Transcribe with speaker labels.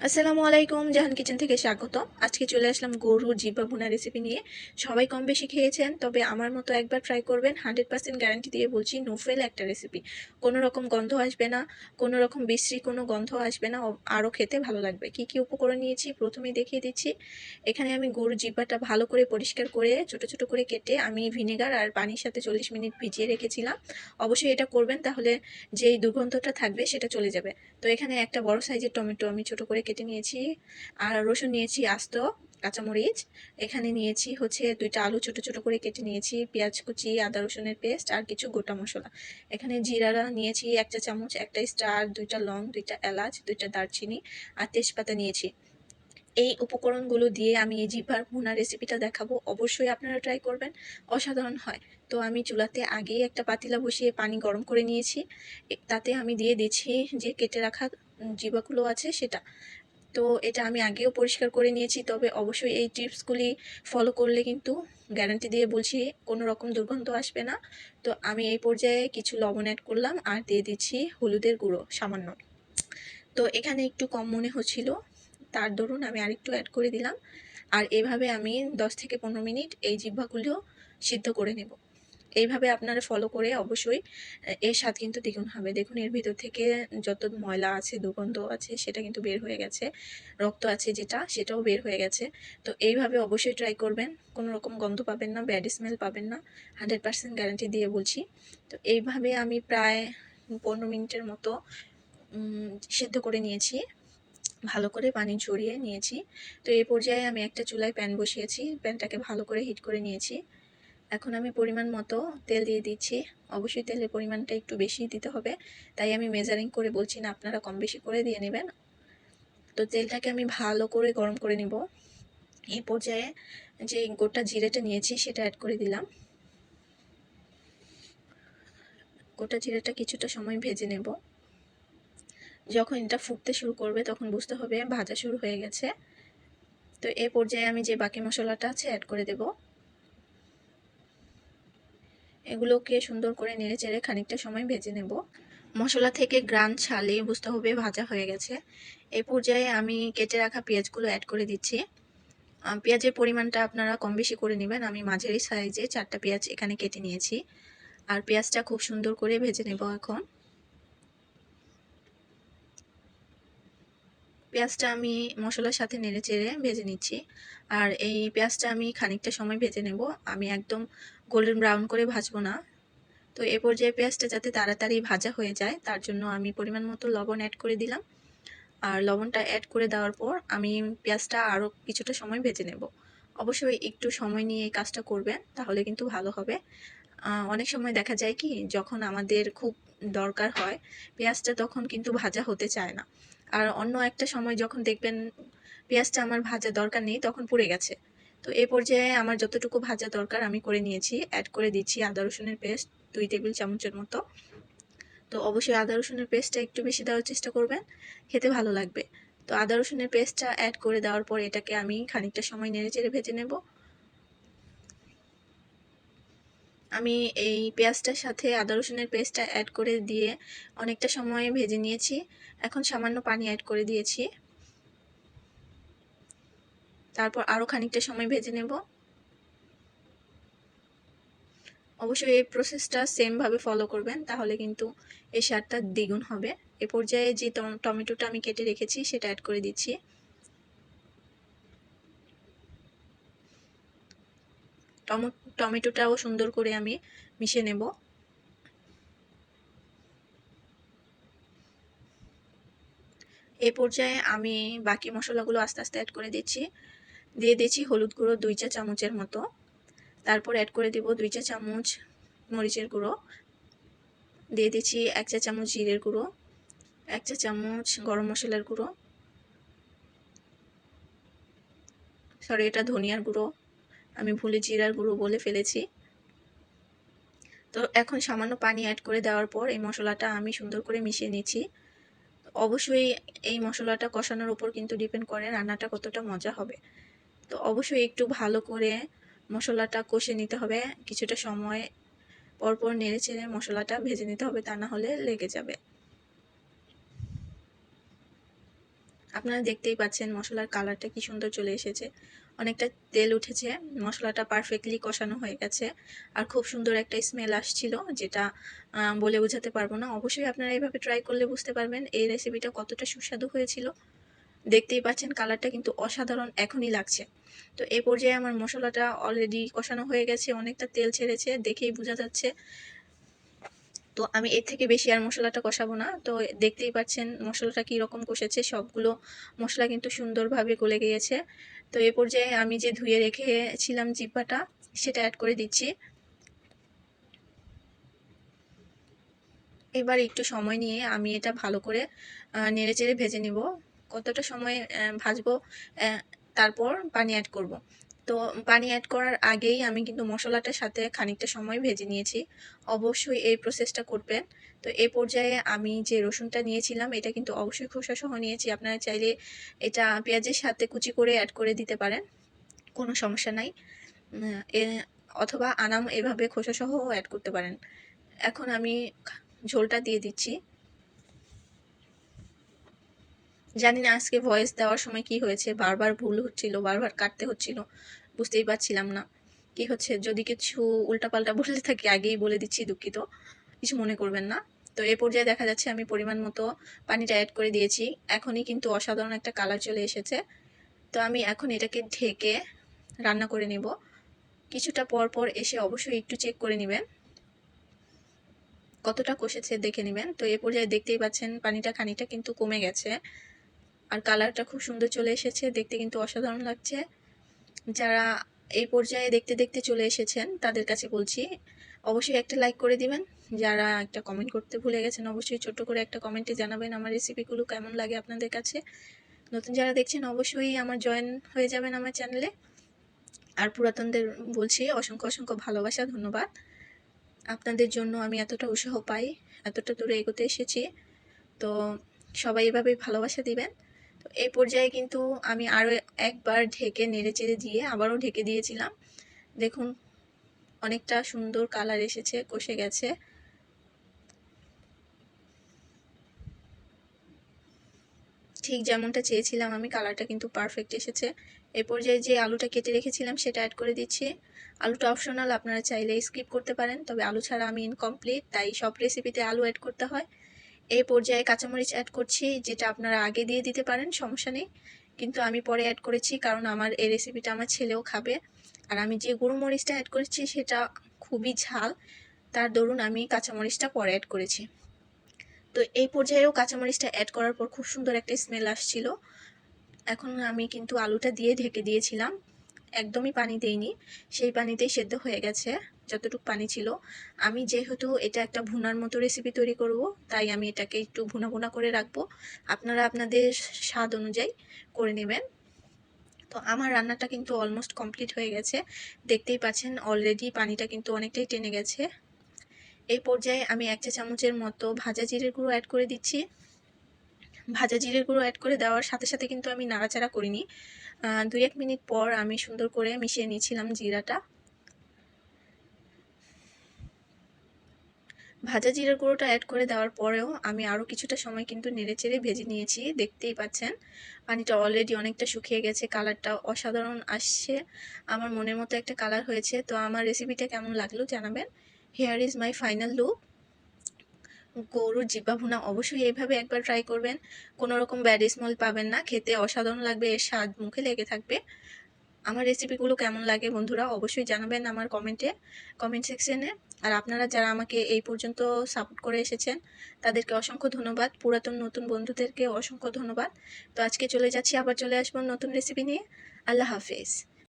Speaker 1: আসসালামু আলাইকুম, জাহান কিচেন থেকে স্বাগত। আজকে চলে আসলাম গরুর জিহ্বা ভুনা রেসিপি নিয়ে। সবাই কম বেশি খেয়েছেন, তবে আমার মতো একবার ট্রাই করবেন। 100% গ্যারান্টি দিয়ে বলছি, নো ফেল একটা রেসিপি। কোনো রকম গন্ধ আসবে না, কোনো রকম বিশ্রী কোনো গন্ধ আসবে না, আরও খেতে ভালো লাগবে। কি কি উপকরণ নিয়েছি প্রথমেই দেখিয়ে দিচ্ছি। এখানে আমি গরুর জিহ্বাটা ভালো করে পরিষ্কার করে ছোট ছোট করে কেটে আমি ভিনেগার আর পানির সাথে 40 মিনিট ভিজিয়ে রেখেছিলাম। অবশ্যই এটা করবেন, তাহলে যেই দুর্গন্ধটা থাকবে সেটা চলে যাবে। তো এখানে একটা বড় সাইজের টমেটো আমি ছোট করে কেটে নিয়েছি, আর রসুন নিয়েছি আস্ত, কাঁচামরিচ এখানে নিয়েছি হচ্ছে 2টা আলু ছোট ছোট করে কেটে নিয়েছি, পেঁয়াজ কুচি, আদা রসুনের পেস্ট আর কিছু গোটা মশলা। এখানে জিরা নিয়েছি 1 চা চামচ, একটা স্টার, 2টা লং, 2টা এলাচ, 2টা দারচিনি আর তেজপাতা নিয়েছি। এই উপকরণগুলো দিয়ে আমি এই জিহ্বার ভুনা রেসিপিটা দেখাবো, অবশ্যই আপনারা ট্রাই করবেন, অসাধারণ হয়। তো আমি চুলাতে আগেই একটা পাতিলা বসিয়ে পানি গরম করে নিয়েছি, তাতে আমি দিয়ে দিচ্ছি যে কেটে রাখা জিহ্বাগুলো আছে সেটা। তো এটা আমি আগেও পরিষ্কার করে নিয়েছি, তবে অবশ্যই এই টিপসগুলি ফলো করলে কিন্তু গ্যারান্টি দিয়ে বলছি কোনো রকম দুর্গন্ধ আসবে না। তো আমি এই পর্যায়ে কিছু লবণ অ্যাড করলাম আর দিয়ে দিচ্ছি হলুদের গুঁড়ো সামান্য। তো এখানে একটু কম মনে হচ্ছিল, তার দরুন আমি আরেকটু অ্যাড করে দিলাম। আর এভাবে আমি 10 থেকে 15 মিনিট এই জিহ্বাগুলো সিদ্ধ করে নেব। এইভাবে আপনারা ফলো করে অবশ্যই এর স্বাদ কিন্তু দ্বিগুণ হবে। দেখুন এর ভিতর থেকে যত ময়লা আছে, দুর্গন্ধ আছে সেটা কিন্তু বের হয়ে গেছে। রক্ত আছে যেটা, সেটাও বের হয়ে গেছে। তো এইভাবে অবশ্যই ট্রাই করবেন। কোনো রকম গন্ধ পাবেন না, ব্যাড স্মেল পাবেন না। 100% গ্যারান্টি দিয়ে বলছি। তো এইভাবে আমি প্রায় 15 মিনিটের মতো সেদ্ধ করে নিয়েছি। ভালো করে পানি ঝরিয়ে নিয়েছি। তো এই পর্যায়ে আমি একটা চুলায় প্যান বসিয়েছি। প্যানটাকে ভালো করে হিট করে নিয়েছি। এখন আমি পরিমাণ মতো তেল দিয়ে দিচ্ছি। অবশ্যই তেলের পরিমাণটা একটু বেশি দিতে হবে, তাই আমি মেজারিং করে বলছি না, আপনারা কম বেশি করে দিয়ে নেবেন। তো তেলটাকে আমি ভালো করে গরম করে নিব। এই পর্যায়ে যে গোটা জিরেটা নিয়েছি সেটা অ্যাড করে দিলাম। গোটা জিরেটা কিছুটা সময় ভেজে নেব। যখন এটা ফুটতে শুরু করবে তখন বুঝতে হবে ভাজা শুরু হয়ে গেছে। তো এই পর্যায়ে আমি যে বাকি মশলাটা আছে অ্যাড করে দেব। এগুলোকে সুন্দর করে নেড়েচেড়ে খানিকটা সময় ভেজে নেব। মশলা থেকে গ্রান ছাড়লেই বুঝতে হবে ভাজা হয়ে গেছে। এই পর্যায়ে আমি কেটে রাখা পেঁয়াজগুলো অ্যাড করে দিচ্ছি। পেঁয়াজের পরিমাণটা আপনারা কম বেশি করে নেবেন। আমি মাঝারি সাইজে 4টা পেঁয়াজ এখানে কেটে নিয়েছি। আর পেঁয়াজটা খুব সুন্দর করে ভেজে নেব এখন। পেঁয়াজটা আমি মশলার সাথে নেড়েচেড়ে ভেজে নিচ্ছি। আর এই পেঁয়াজটা আমি খানিকটা সময় ভেজে নেব। আমি একদম গোল্ডেন ব্রাউন করে ভাজবো না। তো এ পর্যায়ে পেঁয়াজটা যাতে তাড়াতাড়ি ভাজা হয়ে যায়, তার জন্য আমি পরিমাণ মতো লবণ অ্যাড করে দিলাম। আর লবণটা অ্যাড করে দেওয়ার পর আমি পেঁয়াজটা আরও কিছুটা সময় ভেজে নেব। অবশ্যই একটু সময় নিয়ে এই কাজটা করবেন, তাহলে কিন্তু ভালো হবে। অনেক সময় দেখা যায় কি, যখন আমাদের খুব দরকার হয় পেঁয়াজটা, তখন কিন্তু ভাজা হতে চায় না। আর অন্য একটা সময় যখন দেখবেন পেঁয়াজটা আমার ভাজা দরকার নেই, তখন পুড়ে গেছে। তো এই পর্যায়ে আমার যতটুকু ভাজা দরকার আমি করে নিয়েছি। অ্যাড করে দিচ্ছি আদা রসুনের পেস্ট 2 টেবিল চামচের মতো। তো অবশ্যই আদা রসুনের পেস্টটা একটু বেশি দেওয়ার চেষ্টা করবেন, খেতে ভালো লাগবে। তো আদা রসুনের পেস্টটা অ্যাড করে দেওয়ার পর এটাকে আমি খানিকটা সময় নেড়েচেড়ে ভেজে নেব। আমি এই পেঁয়াজটার সাথে আদা রসুনের পেস্টটা অ্যাড করে দিয়ে অনেকটা সময় ভেজে নিয়েছি। এখন সামান্য পানি অ্যাড করে দিয়েছি। তারপর আরও খানিকটা সময় ভেজে নেব। অবশ্যই এই প্রসেসটা সেমভাবে ফলো করবেন, তাহলে কিন্তু এই স্বাদটা দ্বিগুণ হবে। এ পর্যায়ে যে টমেটোটা আমি কেটে রেখেছি সেটা অ্যাড করে দিচ্ছি। টমেটোটাও সুন্দর করে আমি মিশিয়ে নেব। এই পর্যায়ে আমি বাকি মশলাগুলো আস্তে আস্তে অ্যাড করে দিচ্ছি। দিয়ে দিচ্ছি হলুদ গুঁড়ো 2 চা চামচের মতো। তারপর অ্যাড করে দিব 2 চা চামচ মরিচের গুঁড়ো। দিয়ে দিচ্ছি 1 চা চামচ জিরের গুঁড়ো, 1 চা চামচ গরম মশলার গুঁড়ো, সরি এটা ধনিয়ার গুঁড়ো, আমি ভুলে জিরার গুঁড়ো বলে ফেলেছি। তো এখন সামান্য পানি অ্যাড করে দেওয়ার পর এই মশলাটা আমি সুন্দর করে মিশিয়ে নিচ্ছি। অবশ্যই এই মশলাটা কষানোর উপর কিন্তু ডিপেন্ড করে রান্নাটা কতটা মজা হবে। তো অবশ্যই একটু ভালো করে মশলাটা কষে নিতে হবে। কিছুটা সময় পরপর নেড়েচেড়ে মশলাটা ভেজে নিতে হবে, তা না হলে লেগে যাবে। আপনারা দেখতেই পাচ্ছেন মশলার কালারটা কি সুন্দর চলে এসেছে, অনেকটা তেল উঠেছে, মশলাটা পারফেক্টলি কষানো হয়ে গেছে আর খুব সুন্দর একটা স্মেল আসছিল, যেটা বলে বোঝাতে পারবো না। অবশ্যই আপনারা এইভাবে ট্রাই করলে বুঝতে পারবেন এই রেসিপিটা কতটা সুস্বাদু হয়েছিল। দেখতেই পাচ্ছেন কালারটা কিন্তু অসাধারণ এখনই লাগছে। তো এই পর্যায়ে আমার মশলাটা অলরেডি কষানো হয়ে গেছে, অনেকটা তেল ছেড়েছে, দেখেই বোঝা যাচ্ছে। তো আমি এর থেকে বেশি আর মশলাটা কষাবো না। তো দেখতেই পাচ্ছেন মশলাটা কীরকম কষেছে, সবগুলো মশলা কিন্তু সুন্দরভাবে গলে গিয়েছে। তো এই পর্যায়ে আমি যে ধুয়ে রেখেছিলাম জিহ্বাটা সেটা অ্যাড করে দিচ্ছি। এবার একটু সময় নিয়ে আমি এটা ভালো করে নেড়েচেড়ে ভেজে নিব। কতটা সময় ভাজবো, তারপর পানি অ্যাড করব। তো পানি অ্যাড করার আগেই আমি কিন্তু মশলাটার সাথে খানিকটা সময় ভেজে নিয়েছি। অবশ্যই এই প্রসেসটা করবেন। তো এই পর্যায়ে আমি যে রসুনটা নিয়েছিলাম এটা কিন্তু অবশ্যই খোসাসহ নিয়েছি। আপনারা চাইলে এটা পেঁয়াজের সাথে কুচি করে অ্যাড করে দিতে পারেন, কোনো সমস্যা নাই। অথবা আনাম এভাবে খোসাসহ অ্যাড করতে পারেন। এখন আমি ঝোলটা দিয়ে দিচ্ছি। জানি না আজকে ভয়েস দেওয়ার সময় কি হয়েছে, বারবার ভুল হচ্ছিল, বারবার কাটতে হচ্ছিল, বুঝতেই পারছিলাম না কি হচ্ছে। যদি কিছু উল্টাপাল্টা বলে থাকি আগেই বলে দিচ্ছি, দুঃখিত, কিছু মনে করবেন না। তো এ পর্যায়ে দেখা যাচ্ছে আমি পরিমাণ মতো পানিটা অ্যাড করে দিয়েছি। এখনই কিন্তু অসাধারণ একটা কালার চলে এসেছে। তো আমি এখন এটাকে ঢেকে রান্না করে নেব। কিছুটা পর পর এসে অবশ্যই একটু চেক করে নেবেন কতটা কষেছে, দেখে নেবেন। তো এ পর্যায়ে দেখতেই পাচ্ছেন পানিটা খানিকটা কিন্তু কমে গেছে আর কালারটা খুব সুন্দর চলে এসেছে, দেখতে কিন্তু অসাধারণ লাগছে। যারা এই পর্যায়ে দেখতে দেখতে চলে এসেছেন তাদের কাছে বলছি অবশ্যই একটা লাইক করে দিবেন। যারা একটা কমেন্ট করতে ভুলে গেছেন অবশ্যই ছোট্ট করে একটা কমেন্টে জানাবেন আমার রেসিপিগুলো কেমন লাগে আপনাদের কাছে। নতুন যারা দেখছেন অবশ্যই আমার জয়েন হয়ে যাবেন আমার চ্যানেলে। আর পুরাতনদের বলছি অসংখ্য অসংখ্য ভালোবাসা, ধন্যবাদ। আপনাদের জন্য আমি এতটা উৎসাহ পাই, এতটা দূরে এগোতে এসেছি। তো সবাই এভাবেই ভালোবাসা দিবেন। তো এই পর্যায়ে কিন্তু আমি আরও একবার ঢেকে নেড়েচেড়ে দিয়ে আবারও ঢেকে দিয়েছিলাম। দেখুন অনেকটা সুন্দর কালার এসেছে, কষে গেছে। ঠিক যেমনটা চেয়েছিলাম আমি, কালারটা কিন্তু পারফেক্ট এসেছে। এই পর্যায়ে যে আলুটা কেটে রেখেছিলাম সেটা অ্যাড করে দিচ্ছি। আলুটা অপশনাল, আপনারা চাইলে স্কিপ করতে পারেন, তবে আলু ছাড়া আমি ইনকমপ্লিট, তাই সব রেসিপিতে আলু অ্যাড করতে হয়। এই পর্যায়ে কাঁচামরিচ অ্যাড করছি, যেটা আপনারা আগে দিয়ে দিতে পারেন, সমস্যা নেই, কিন্তু আমি পরে অ্যাড করেছি কারণ আমার এই রেসিপিটা আমার ছেলেও খাবে। আর আমি যে গুঁড়ো মরিচটা অ্যাড করেছি সেটা খুবই ঝাল, তার দরুন আমি কাঁচামরিচটা পরে অ্যাড করেছি। তো এই পর্যায়েও কাঁচামরিচটা অ্যাড করার পর খুব সুন্দর একটা স্মেল আসছিল। এখন আমি কিন্তু আলুটা দিয়ে ঢেকে দিয়েছিলাম, একদমই পানি দেইনি, সেই পানিতেই সেদ্ধ হয়ে গেছে যতটুকু পানি ছিল। আমি যেহেতু এটা একটা ভুনার মতো রেসিপি তৈরি করব, তাই আমি এটাকে একটু ভুনা ভুনা করে রাখবো। আপনারা আপনাদের স্বাদ অনুযায়ী করে নেবেন। তো আমার রান্নাটা কিন্তু অলমোস্ট কমপ্লিট হয়ে গেছে, দেখতেই পাচ্ছেন অলরেডি পানিটা কিন্তু অনেকটাই টেনে গেছে। এই পর্যায়ে আমি 1 চা চামচের মতো ভাজা জিরের গুঁড়ো অ্যাড করে দিচ্ছি। ভাজা জিরের গুঁড়ো অ্যাড করে দেওয়ার সাথে সাথে কিন্তু আমি নাড়াচাড়া করিনি, 2-1 মিনিট পর আমি সুন্দর করে মিশিয়ে নিয়েছিলাম জিরাটা। ভাজা জিরার গুঁড়োটা অ্যাড করে দেওয়ার পরেও আমি আরও কিছুটা সময় কিন্তু নেড়েচেড়ে ভেজে নিয়েছি। দেখতেই পাচ্ছেন পানিটা অলরেডি অনেকটা শুকিয়ে গেছে, কালারটা অসাধারণ আসছে, আমার মনের মতো একটা কালার হয়েছে। তো আমার রেসিপিটা কেমন লাগলো জানাবেন। Hair is my final look. গরুর জিহ্বা ভুনা অবশ্যই এইভাবে একবার ট্রাই করবেন, কোনো রকম ব্যাড স্মেল পাবেন না, খেতে অসাধারণ লাগবে, এর স্বাদ মুখে লেগে থাকবে। আমার রেসিপিগুলো কেমন লাগে বন্ধুরা অবশ্যই জানাবেন আমার কমেন্ট সেকশনে। আর আপনারা যারা আমাকে এই পর্যন্ত সাপোর্ট করে এসেছেন তাদেরকে অসংখ্য ধন্যবাদ, পুরাতন নতুন বন্ধুদেরকে অসংখ্য ধন্যবাদ। তো আজকে চলে যাচ্ছি, আবার চলে আসবো নতুন রেসিপি নিয়ে। আল্লাহ হাফেজ।